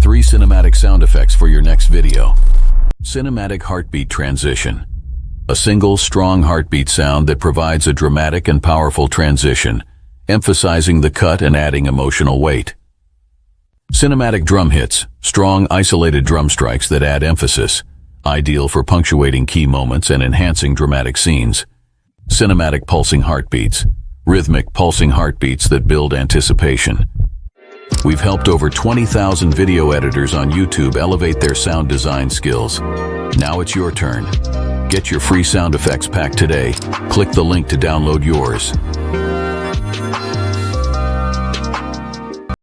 3 cinematic sound effects for your next video. Cinematic heartbeat transition. A single, strong heartbeat sound that provides a dramatic and powerful transition, emphasizing the cut and adding emotional weight. Cinematic drum hits. Strong, isolated drum strikes that add emphasis, ideal for punctuating key moments and enhancing dramatic scenes. Cinematic pulsing heartbeats. Rhythmic, pulsing heartbeats that build anticipation. We've helped over 20,000 video editors on YouTube elevate their sound design skills. Now it's your turn. Get your free sound effects pack today. Click the link to download yours.